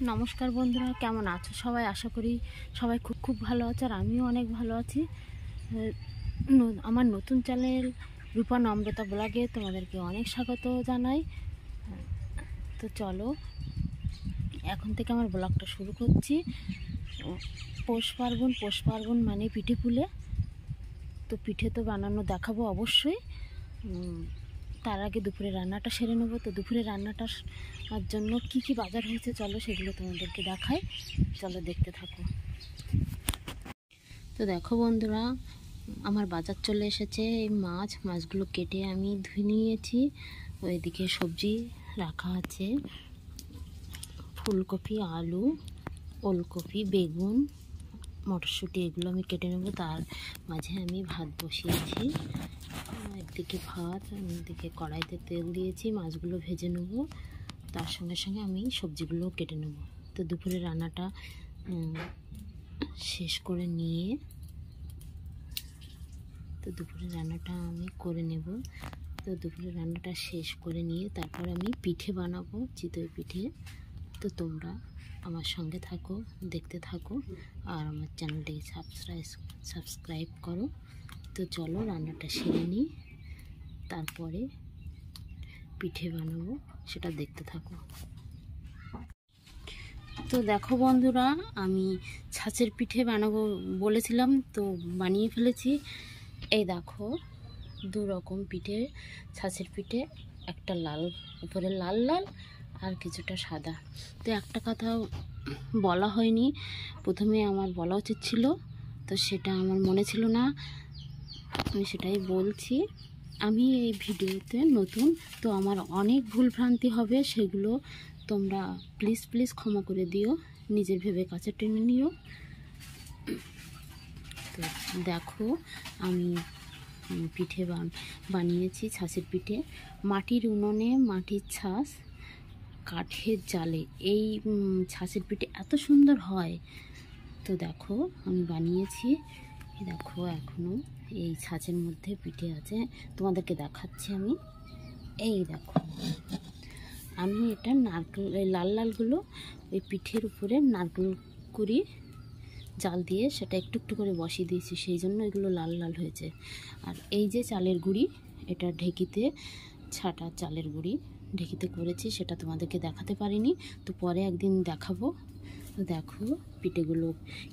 নমস্কার বন্ধুরা, কেমন আছো সবাই? আশা করি সবাই খুব খুব ভালো আছে, আর আমিও অনেক ভালো আছি। আমার নতুন চ্যানেল রূপা নম্রতা ব্লগে তোমাদেরকে অনেক স্বাগত জানাই। তো চলো এখন থেকে আমার ব্লগটা শুরু করছি। পৌষ পার্বণ মানে পিঠে পুলে, তো পিঠে তো বানানো দেখাবো অবশ্যই। তার আগে দুপুরে রান্নাটা সেরে নেবো। তো দুপুরে রান্নাটার জন্য কি কি বাজার হয়েছে চলো সেগুলো তোমাদেরকে দেখাই, চলো দেখতে থাকো। তো দেখো বন্ধুরা, আমার বাজার চলে এসেছে। এই মাছগুলো কেটে আমি ধুয়ে নিয়েছি। ওইদিকে সবজি রাখা আছে, ফুলকপি, আলু, ওলকপি, বেগুন, মটরশুঁটি, এগুলো আমি কেটে নেবো। তার মাঝে আমি ভাত বসিয়েছি, একদিকে ভাত, একদিকে কড়াইতে তেল দিয়েছি, মাছগুলো ভেজে নেব। তার সঙ্গে সঙ্গে আমি সবজিগুলো কেটে নেব। তো দুপুরে রান্নাটা শেষ করে নিয়ে আমি করে নেব। তো দুপুরে রান্নাটা শেষ করে নিয়ে তারপর আমি পিঠে বানাবো, চিতই পিঠে। তো তোমরা আমার সঙ্গে থাকো, দেখতে থাকো, আর আমার চ্যানেলটাকে সাবস্ক্রাইব করো। তো চলো রান্নাটা সেরে নিই, তারপরে পিঠে বানাবো, সেটা দেখতে থাকো। তো দেখো বন্ধুরা, আমি ছাঁচের পিঠে বানাবো বলেছিলাম, তো বানিয়ে ফেলেছি। এই দেখো, দু রকম পিঠে, ছাঁচের পিঠে, একটা লাল, উপরে লাল লাল আর কিছুটা সাদা। তো একটা কথা বলা হয়নি, প্রথমে আমার বলা উচিত ছিল, তো সেটা আমার মনে ছিল না, আমি সেটাই বলছি। আমি এই ভিডিওতে নতুন, তো আমার অনেক ভুলভ্রান্তি হবে, সেগুলো তোমরা প্লিজ ক্ষমা করে দিও, নিজের ভেবে কাছে টেনে নিও। তো দেখো, আমি পিঠে বানিয়েছি, ছাঁচের পিঠে। মাটির উনুনে মাটির ছাঁচ, কাঠের জালে এই ছাঁচের পিঠে এত সুন্দর হয়। তো দেখো আমি বানিয়েছি, দেখো এখনও এই ছাঁচের মধ্যে পিঠে আছে, তোমাদেরকে দেখাচ্ছি আমি। এই দেখো, আমি এটা নারকেল, লাল লালগুলো ওই পিঠের উপরে নারকেল কুড়ি জাল দিয়ে সেটা একটু একটু করে বসিয়ে দিয়েছি, সেই জন্য এগুলো লাল লাল হয়েছে। আর এই যে চালের গুঁড়ি, এটা ঢেঁকিতে ছাটা চালের গুঁড়ি ঢেঁকিতে করেছি, সেটা তোমাদেরকে দেখাতে পারিনি, তো পরে একদিন দেখাবো। তো দেখো পিঠেগুলো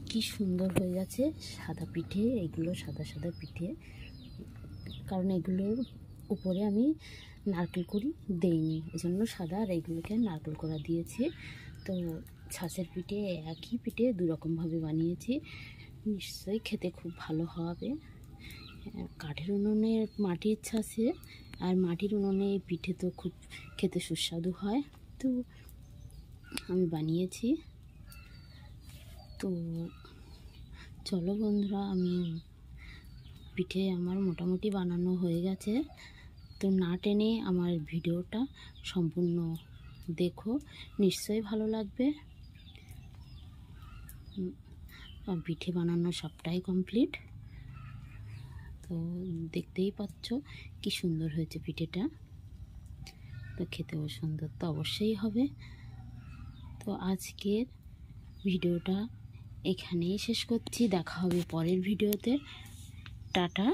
কি সুন্দর হয়ে গেছে, সাদা পিঠে, এইগুলো সাদা সাদা পিঠে, কারণ এগুলোর উপরে আমি নারকেল কুড়ি দেইনি, এজন্য সাদা, আর এইগুলোকে নারকেল কোড়া দিয়েছি। তো ছাঁচের পিঠে, একই পিঠে দু রকমভাবে বানিয়েছি, নিশ্চয়ই খেতে খুব ভালো হবে। কাঠের উনুনে মাটির ছাঁচে আর মাটির উনুনে পিঠে তো খুব খেতে সুস্বাদু হয়। তো আমি বানিয়েছি। তো চলো বন্ধুরা, আমি পিঠে আমার মোটামুটি বানানো হয়ে গেছে। তো না টেনে আমার ভিডিওটা সম্পূর্ণ দেখো, নিশ্চয়ই ভালো লাগবে। পিঠে বানানো সবটাই কমপ্লিট, তো দেখতেই পাচ্ছ কি সুন্দর হয়েছে পিঠেটা। তো খেতেও সুন্দর তো অবশ্যই হবে। তো আজকের ভিডিওটা এখানেই শেষ করছি, দেখা হবে পরের ভিডিওতে। টাটা।